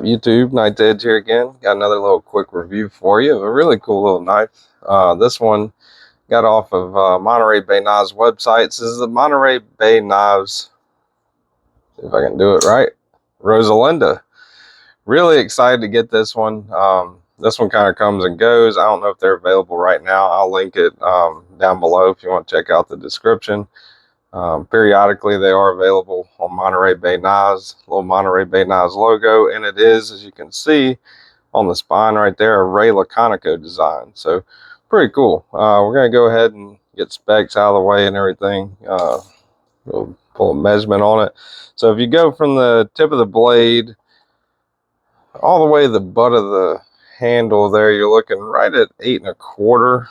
YouTube? Night Edge here again. Got another little quick review for you of a really cool little knife. This one got off of Monterey Bay Knives website. This is the Monterey Bay Knives, see if I can do it right, Rosalinda. Really excited to get this one. This one kind of comes and goes. I don't know if they're available right now. I'll link it down below if you want to check out the description. Periodically they are available on Monterey Bay Knives, little Monterey Bay Knives logo, and it is, as you can see on the spine right there, a Ray Laconico design. So pretty cool. We're going to go ahead and get specs out of the way and everything. We'll pull a measurement on it. So if you go from the tip of the blade all the way to the butt of the handle there, you're looking right at 8 1/4.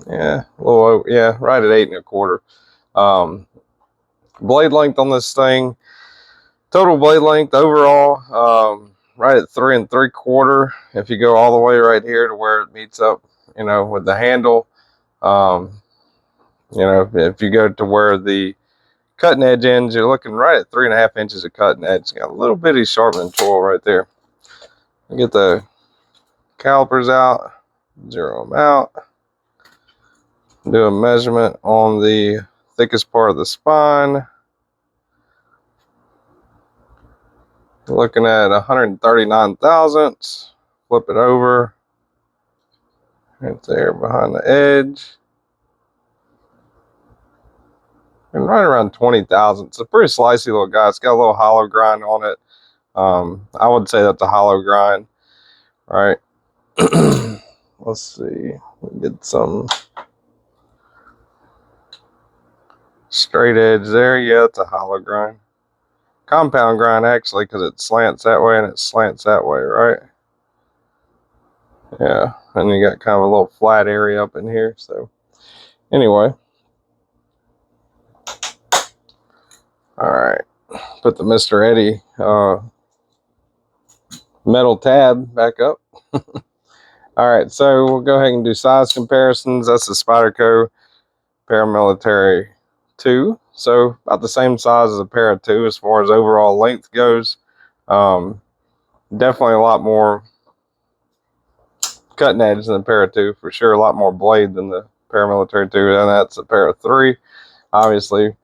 Yeah, a little over, yeah, right at 8 1/4. Blade length on this thing, total blade length overall, right at 3 3/4. If you go all the way right here to where it meets up, with the handle, if you go to where the cutting edge ends, you're looking right at 3.5 inches of cutting edge. Got a little bitty sharpening tool right there. Get the calipers out, zero them out, do a measurement on the thickest part of the spine. Looking at 139 thousandths. Flip it over right there behind the edge, and right around 20 thousandths. It's a pretty slicey little guy. It's got a little hollow grind on it. I would say that's a hollow grind, right? Let's see, we get some straight edge there. Yeah, it's a hollow grind. Compound grind actually, because it slants that way and it slants that way, right? Yeah, and you got kind of a little flat area up in here. So anyway, all right, put the Mr. Eddie metal tab back up. All right, so we'll go ahead and do size comparisons. That's the Spyderco Paramilitary 2. So about the same size as a Para 2 as far as overall length goes. Definitely a lot more cutting edge than the Para 2 for sure. A lot more blade than the Paramilitary 2, and that's the Para 3. Obviously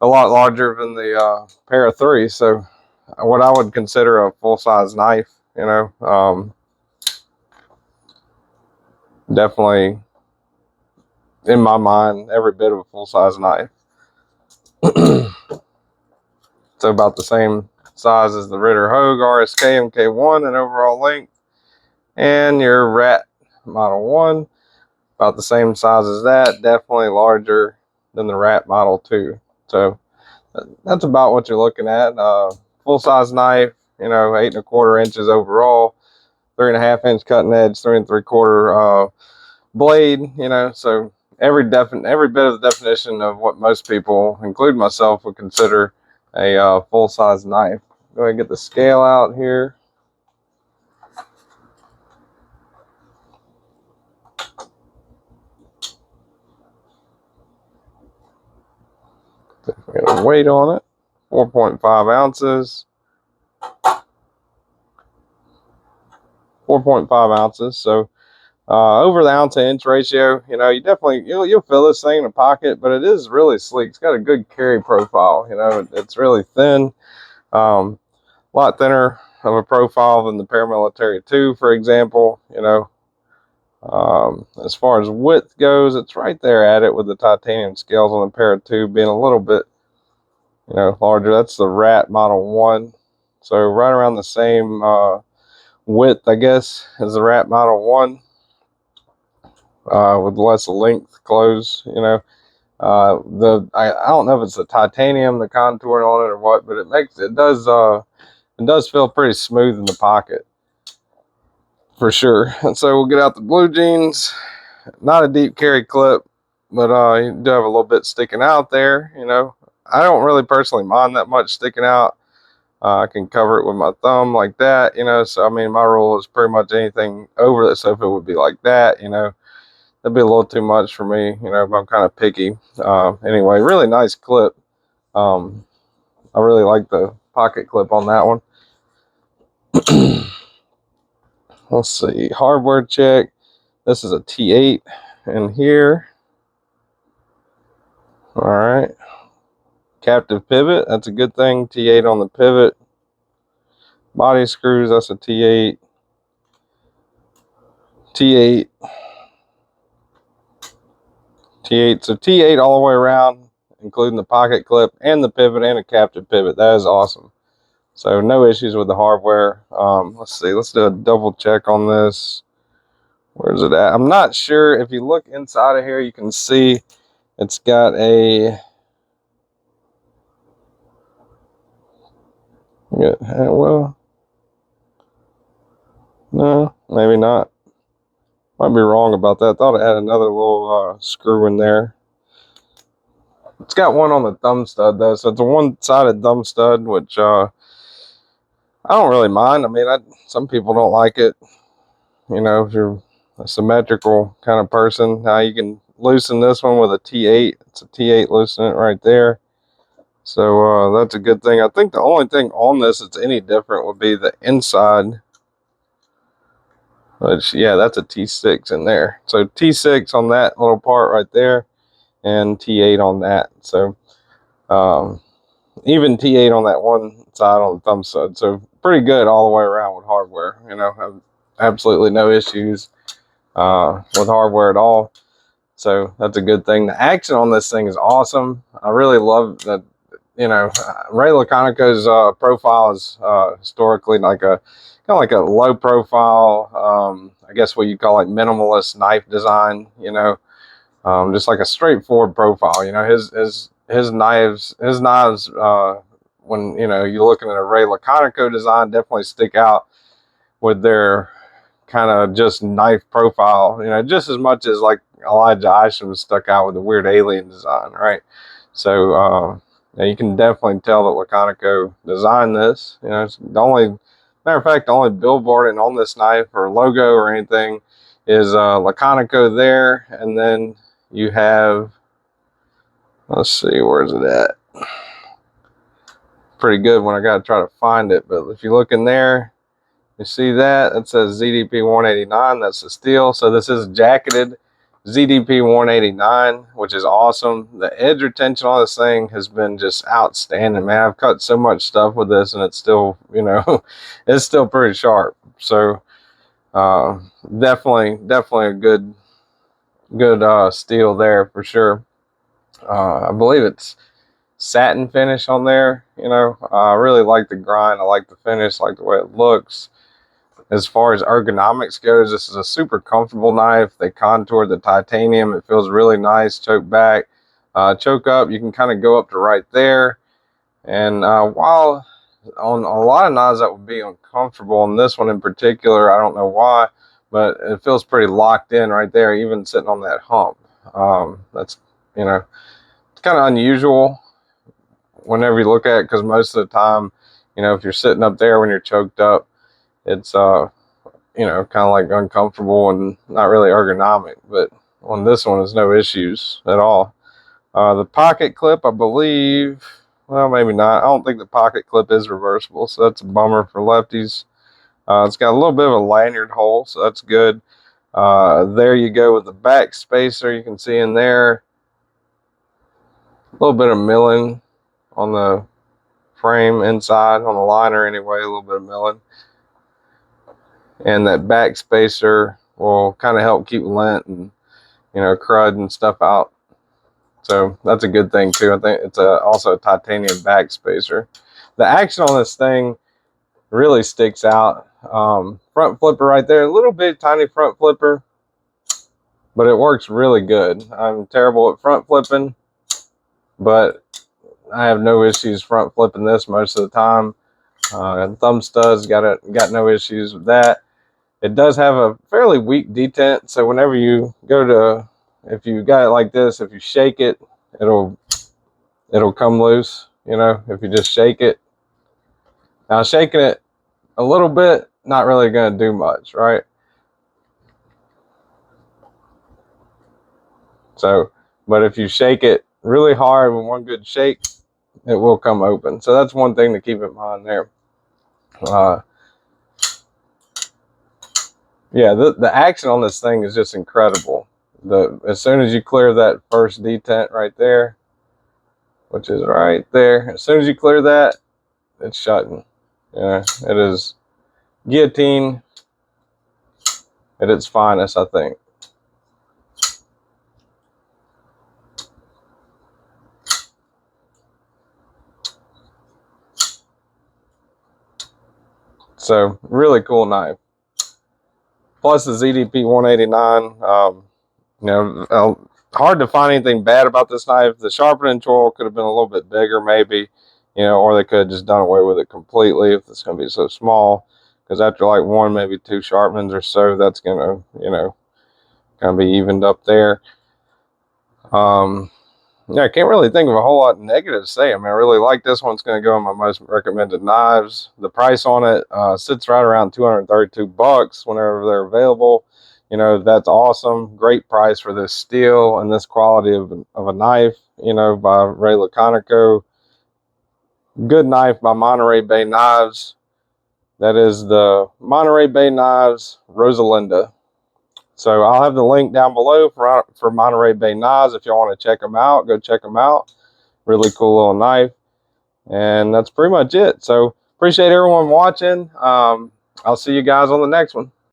a lot larger than the Para 3. So what I would consider a full-size knife, definitely in my mind every bit of a full-size knife. So about the same size as the Ritter Hogue RSK MK1 in overall length, and your Rat Model 1 about the same size as that, definitely larger than the Rat Model 2. So that's about what you're looking at. Full-size knife, 8 1/4 inches overall, 3.5 inch cutting edge, 3 3/4 blade, so every bit of the definition of what most people, including myself, would consider a full-size knife. Go ahead and get the scale out here. We got a weight on it, 4.5 ounces. 4.5 ounces. So over the ounce to inch ratio, you definitely you'll feel this thing in a pocket, but it is really sleek. It's got a good carry profile. It's really thin, a lot thinner of a profile than the Paramilitary 2, for example. As far as width goes, it's right there at it with the titanium scales on the Para 2 being a little bit, larger. That's the Rat Model 1, so right around the same width, I guess, as the Rat Model 1. With less length close, I don't know if it's the titanium, the contouring on it or what, but it does feel pretty smooth in the pocket for sure. And so we'll get out the blue jeans. Not a deep carry clip, but you do have a little bit sticking out there. I don't really personally mind that much sticking out. I can cover it with my thumb like that, so I mean my rule is pretty much anything over the sofa would be like that. That'd be a little too much for me, but I'm kind of picky. Anyway, really nice clip. I really like the pocket clip on that one. Let's see, hardware check. This is a T8 in here. All right. Captive pivot, that's a good thing. T8 on the pivot. Body screws, that's a T8. T8. T8. So T8 all the way around, including the pocket clip and the pivot and a captive pivot. That is awesome. So no issues with the hardware. Let's see. Let's do a double check on this. Where's it at? I'm not sure. If you look inside of here, you can see it's got a... Yeah, well, no, maybe not. Might be wrong about that. Thought it had another little screw in there. It's got one on the thumb stud though, so it's a one-sided thumb stud, which I don't really mind. I mean, some people don't like it. You know, if you're a symmetrical kind of person, now you can loosen this one with a T8. It's a T8 loosen it right there. So that's a good thing. I think the only thing on this that's any different would be the inside. Which, yeah, that's a T6 in there. So T6 on that little part right there, and T8 on that. So even T8 on that one side on the thumb stud. So pretty good all the way around with hardware. You know, have absolutely no issues with hardware at all. So that's a good thing. The action on this thing is awesome. I really love that. You know, Ray Laconico's profile is historically like a kind of like a low profile, I guess what you call like minimalist knife design. You know, just like a straightforward profile. You know, his knives when you know you're looking at a Ray Laconico design, definitely stick out with their kind of just knife profile. You know, just as much as like Elijah Isham stuck out with the weird alien design, right? So now you can definitely tell that Laconico designed this. You know, it's the only matter of fact, the only billboarding on this knife or logo or anything is Laconico there, and then you have, let's see, where's it at? Pretty good when I got to try to find it, but if you look in there, you see that it says ZDP 189. That's the steel. So this is jacketed ZDP 189, which is awesome. The edge retention on this thing has been just outstanding, man. I've cut so much stuff with this, and it's still, you know, it's still pretty sharp. So definitely a good steel there for sure. I believe it's satin finish on there. You know, I really like the grind. I like the finish. I like the way it looks. As far as ergonomics goes, this is a super comfortable knife. They contoured the titanium. It feels really nice. Choke back, choke up. You can kind of go up to right there. And while on a lot of knives that would be uncomfortable, on this one in particular, I don't know why, but it feels pretty locked in right there, even sitting on that hump. That's, you know, it's kind of unusual whenever you look at it, because most of the time, you know, if you're sitting up there when you're choked up, it's you know, kind of like uncomfortable and not really ergonomic. But on this one, there's no issues at all. The pocket clip, I believe, well, maybe not. I don't think the pocket clip is reversible, so that's a bummer for lefties. It's got a little bit of a lanyard hole, so that's good. There you go with the back spacer. You can see in there a little bit of milling on the frame inside, on the liner anyway, a little bit of milling. And that back spacer will kind of help keep lint and, you know, crud and stuff out. So that's a good thing too. I think it's also a titanium back spacer. The action on this thing really sticks out. Front flipper right there, a little bit tiny front flipper, but it works really good. I'm terrible at front flipping, but I have no issues front flipping this most of the time. Thumb studs, got no issues with that. It does have a fairly weak detent, so whenever you go to, if you got it like this, if you shake it, it'll come loose. You know, if you just shake it. Now shaking it a little bit, not really going to do much, right? So, but if you shake it really hard with one good shake, it will come open. So that's one thing to keep in mind there. Yeah, the action on this thing is just incredible. As soon as you clear that first detent right there, which is right there, as soon as you clear that, it's shutting. Yeah, it is guillotine at its finest, I think. So really cool knife. Plus the ZDP 189. You know, hard to find anything bad about this knife. The sharpening choil could have been a little bit bigger, maybe, you know, or they could have just done away with it completely if it's going to be so small. Because after like one, maybe two sharpenings or so, that's going to, you know, kind of be evened up there. Yeah, I can't really think of a whole lot negative to say. I mean, I really like this one. It's going to go in my most recommended knives. The price on it sits right around $232 whenever they're available. You know, that's awesome. Great price for this steel and this quality of a knife, you know, by Ray Laconico. Good knife by Monterey Bay Knives. That is the Monterey Bay Knives Rosalinda. So I'll have the link down below for Monterey Bay Knives. If y'all want to check them out, go check them out. Really cool little knife. And that's pretty much it. So appreciate everyone watching. I'll see you guys on the next one.